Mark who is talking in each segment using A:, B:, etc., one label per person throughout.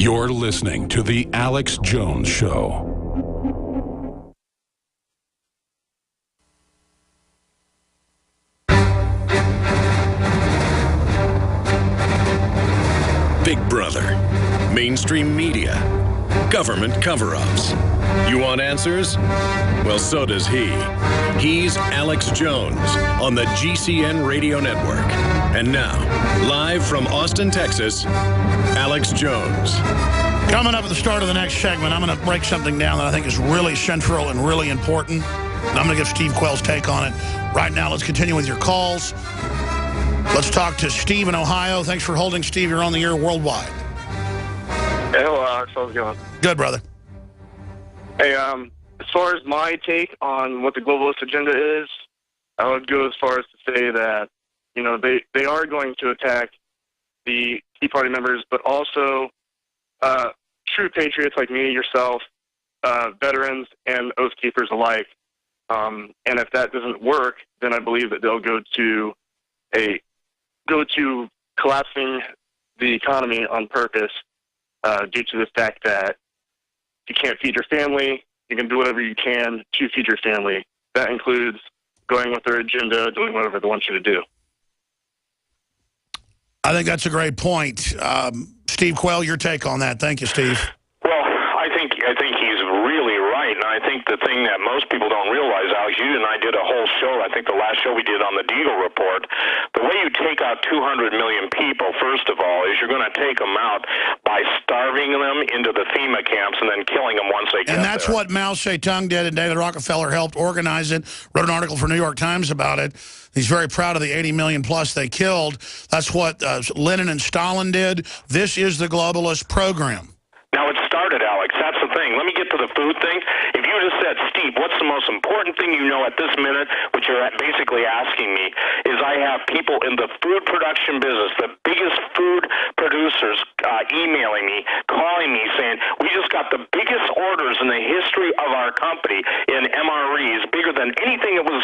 A: You're listening to The Alex Jones Show. Big Brother, mainstream media, government cover-ups. You want answers? Well, so does he. He's Alex Jones on the GCN Radio Network. And now, live from Austin, Texas, Alex Jones.
B: Coming up at the start of the next segment, I'm going to break something down that I think is really central and really important. And I'm going to give Steve Quayle's take on it. Right now, let's continue with your calls. Let's talk to Steve in Ohio. Thanks for holding, Steve. You're on the air worldwide.
C: Hey, hello, Alex. How's it going? Good,
B: brother.
C: Hey, as far as my take on what the globalist agenda is, I would go as far as to say that, you know, they are going to attack the Tea Party members, but also true patriots like me, yourself, veterans, and oath keepers alike. And if that doesn't work, then I believe that they'll go to collapsing the economy on purpose due to the fact that you can't feed your family, you can do whatever you can to feed your family. That includes going with their agenda, doing whatever they want you to do.
B: I think that's a great point. Steve Quayle, your take on that. Thank you, Steve.
D: Well, I think he's really right, and I think the thing that most people don't realize, Alex, you and I did a whole show, I think the last show we did on the Deagle Report, the way you take out 200 million people, first of all, is you're going to take them out by starving them into the FEMA camps and then killing them once they get there.
B: And that's what Mao Zedong did, and David Rockefeller helped organize it, wrote an article for New York Times about it. He's very proud of the 80 million plus they killed. That's what Lenin and Stalin did. This is the globalist program.
D: Now, it started, Alex. That's the thing. Let me get to the food thing. If you just said, Steve, what's the most important thing you know at this minute, which you're basically asking me, is I have people in the food production business, the biggest food producers, emailing me, calling me, saying, we just got the biggest orders in the history of our company in MREs, bigger than anything that was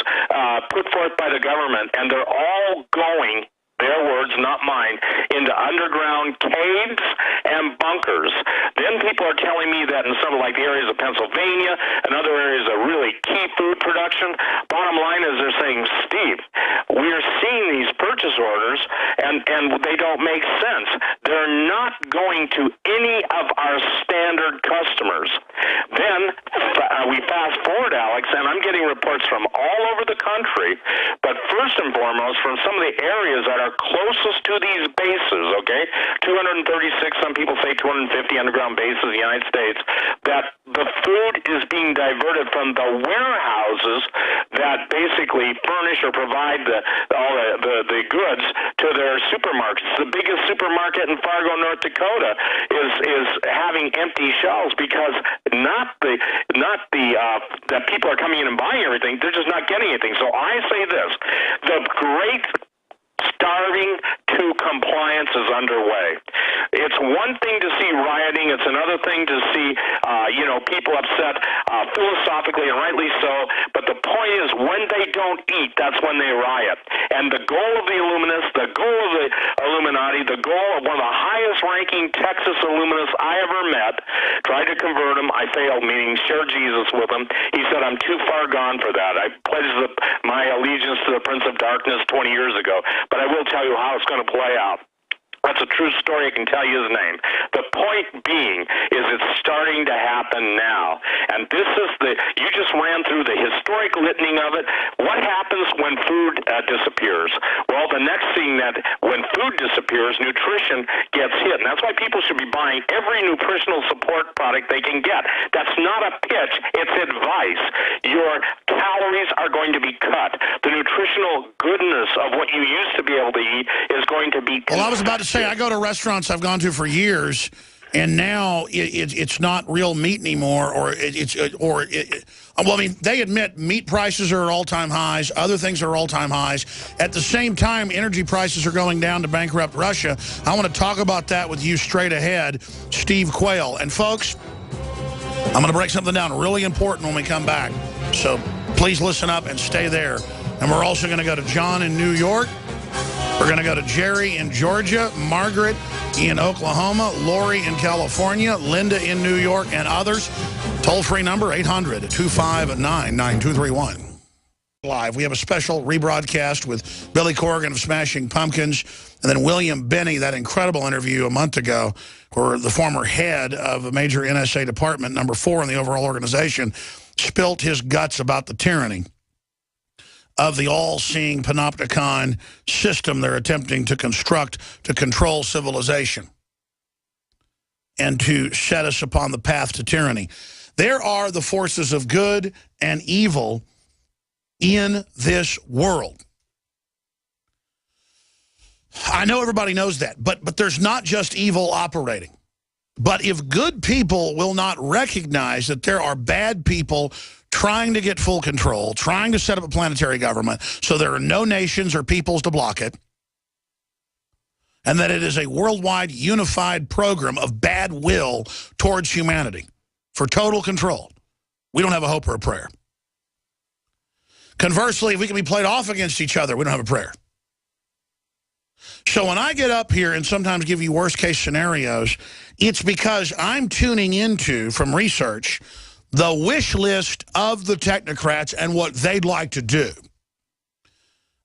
D: put forth by the government, and they're all going, their words, not mine, into underground caves and bunkers. Then people are telling me that in some of like the areas of Pennsylvania and other areas of really key food production, bottom line is they're saying, Steve, we are seeing these purchase orders and they don't make sense. They're not going to any of our standard customers. Then we fast forward, Alex, and I'm getting reports from all over the country, but first and foremost from some of the areas that are closest to these bases, okay, 236, some people say 250 underground bases in the United States, that the food is being diverted from the warehouses that basically furnish or provide all the goods to their supermarkets. The biggest supermarket in Fargo, North Dakota is having empty shelves because that people are coming in and buying everything, they're just not getting anything. So I say this, the great starving to compliance is underway. It's one thing to see rioting. It's another thing to see, people upset philosophically and rightly so. But the point is, when they don't eat, that's when they riot. And the goal of the Illuminists, the goal of the Illuminati, the goal of one of the highest-ranking Texas Illuminists I ever met, tried to convert him. I failed, meaning share Jesus with him. He said, I'm too far gone for that. I pledged my allegiance to the Prince of Darkness 20 years ago. But I will tell you how it's going to play out. That's a true story. I can tell you his name. The point being is it's starting to happen now. And this is you just ran through the historic litany of it. What happens when food disappears? Well, the next thing that when food disappears, nutrition gets hit. And that's why people should be buying every nutritional support product they can get. That's not a pitch. It's advice. Your calories are going to be cut. The nutritional goodness of what you used to be able to eat is going to be...
B: Well, I was about to say, I go to restaurants I've gone to for years, and now it's not real meat anymore, I mean, they admit meat prices are at all-time highs, other things are all-time highs. At the same time, energy prices are going down to bankrupt Russia. I want to talk about that with you straight ahead, Steve Quayle. And folks, I'm going to break something down really important when we come back. So please listen up and stay there. And we're also going to go to John in New York. We're going to go to Jerry in Georgia, Margaret in Oklahoma, Lori in California, Linda in New York, and others. Toll-free number, 800-259-9231. Live. We have a special rebroadcast with Billy Corgan of Smashing Pumpkins, and then William Binney, that incredible interview a month ago, where the former head of a major NSA department, number 4 in the overall organization, spilt his guts about the tyranny of the all-seeing panopticon system they're attempting to construct to control civilization and to set us upon the path to tyranny. There are the forces of good and evil in this world. I know everybody knows that, but there's not just evil operating. But if good people will not recognize that there are bad people trying to get full control, trying to set up a planetary government so there are no nations or peoples to block it, and that it is a worldwide unified program of bad will towards humanity for total control, we don't have a hope or a prayer. Conversely, if we can be played off against each other, we don't have a prayer. So when I get up here and sometimes give you worst-case scenarios, it's because I'm tuning into, from research, the wish list of the technocrats and what they'd like to do.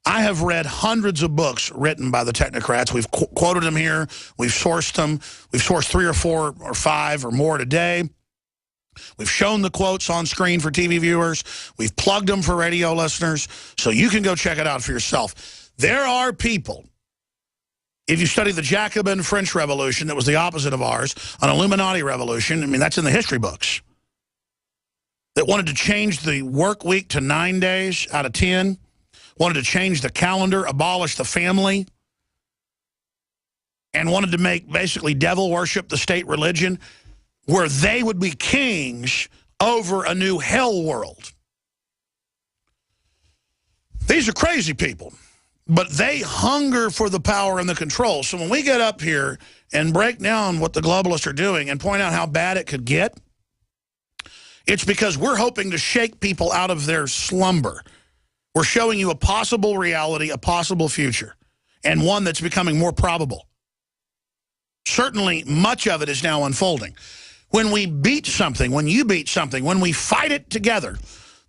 B: I have read hundreds of books written by the technocrats. We've quoted them here. We've sourced them. We've sourced 3 or 4 or 5 or more today. We've shown the quotes on screen for TV viewers. We've plugged them for radio listeners, so you can go check it out for yourself. There are people, if you study the Jacobin French Revolution, that was the opposite of ours, an Illuminati revolution, I mean, that's in the history books, that wanted to change the work week to 9 days out of 10, wanted to change the calendar, abolish the family, and wanted to make basically devil worship the state religion, where they would be kings over a new hell world. These are crazy people, but they hunger for the power and the control. So when we get up here and break down what the globalists are doing and point out how bad it could get, it's because we're hoping to shake people out of their slumber. We're showing you a possible reality, a possible future, and one that's becoming more probable. Certainly, much of it is now unfolding. When we beat something, when you beat something, when we fight it together,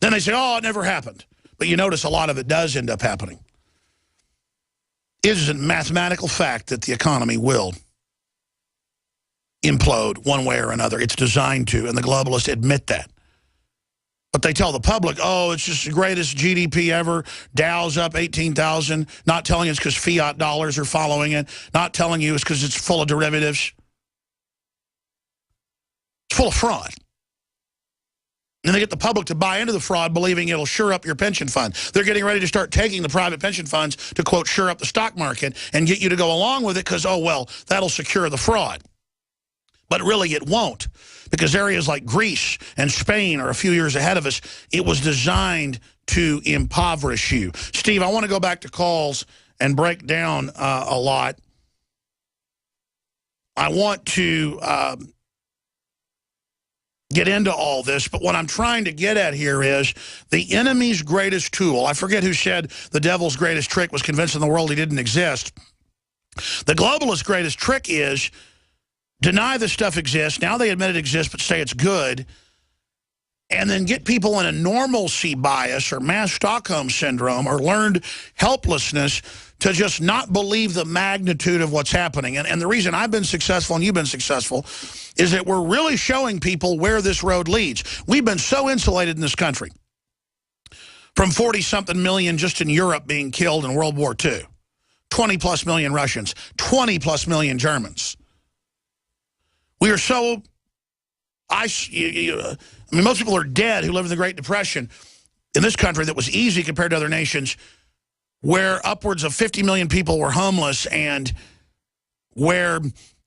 B: then they say, oh, it never happened. But you notice a lot of it does end up happening. It is a mathematical fact that the economy will implode one way or another. It's designed to, and the globalists admit that. But they tell the public, oh, it's just the greatest GDP ever. Dow's up 18,000. Not telling you it's because fiat dollars are following it. Not telling you it's because it's full of derivatives. It's full of fraud. And they get the public to buy into the fraud, believing it'll shore up your pension fund. They're getting ready to start taking the private pension funds to, quote, shore up the stock market and get you to go along with it because, oh, well, that'll secure the fraud. But really it won't, because areas like Greece and Spain are a few years ahead of us. It was designed to impoverish you. Steve, I want to go back to calls and break down a lot. I want to get into all this, but what I'm trying to get at here is the enemy's greatest tool. I forget who said the devil's greatest trick was convincing the world he didn't exist. The globalist greatest trick is deny this stuff exists. Now they admit it exists, but say it's good. And then get people in a normalcy bias or mass Stockholm syndrome or learned helplessness to just not believe the magnitude of what's happening. And the reason I've been successful and you've been successful is that we're really showing people where this road leads. We've been so insulated in this country from 40-something million just in Europe being killed in World War II, 20-plus million Russians, 20-plus million Germans. We are so, I mean, most people are dead who lived in the Great Depression in this country that was easy compared to other nations, where upwards of 50 million people were homeless and where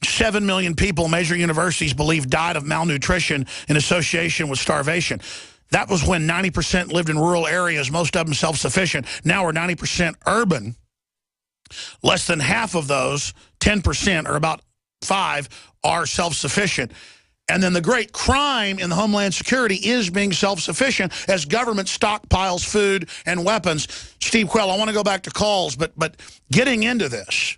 B: 7 million people, major universities believe, died of malnutrition in association with starvation. That was when 90% lived in rural areas, most of them self-sufficient. Now we're 90% urban. Less than half of those, 10%, or about 5, are self-sufficient. And then the great crime in the Homeland Security is being self-sufficient as government stockpiles food and weapons. Steve Quayle, I want to go back to calls, but getting into this.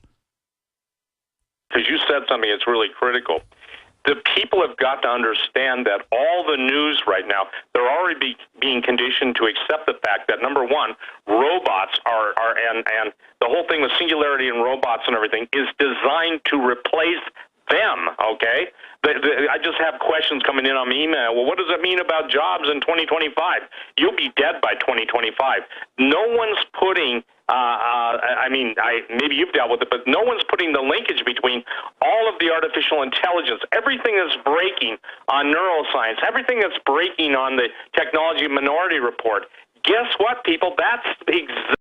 D: Because you said something that's really critical. The people have got to understand that all the news right now, they're already being conditioned to accept the fact that, number one, robots are and the whole thing with singularity and robots and everything is designed to replace them, okay? I just have questions coming in on my email. Well, what does it mean about jobs in 2025? You'll be dead by 2025. No one's putting, maybe you've dealt with it, but no one's putting the linkage between all of the artificial intelligence, everything that's breaking on neuroscience, everything that's breaking on the Technology Minority Report. Guess what, people? That's exactly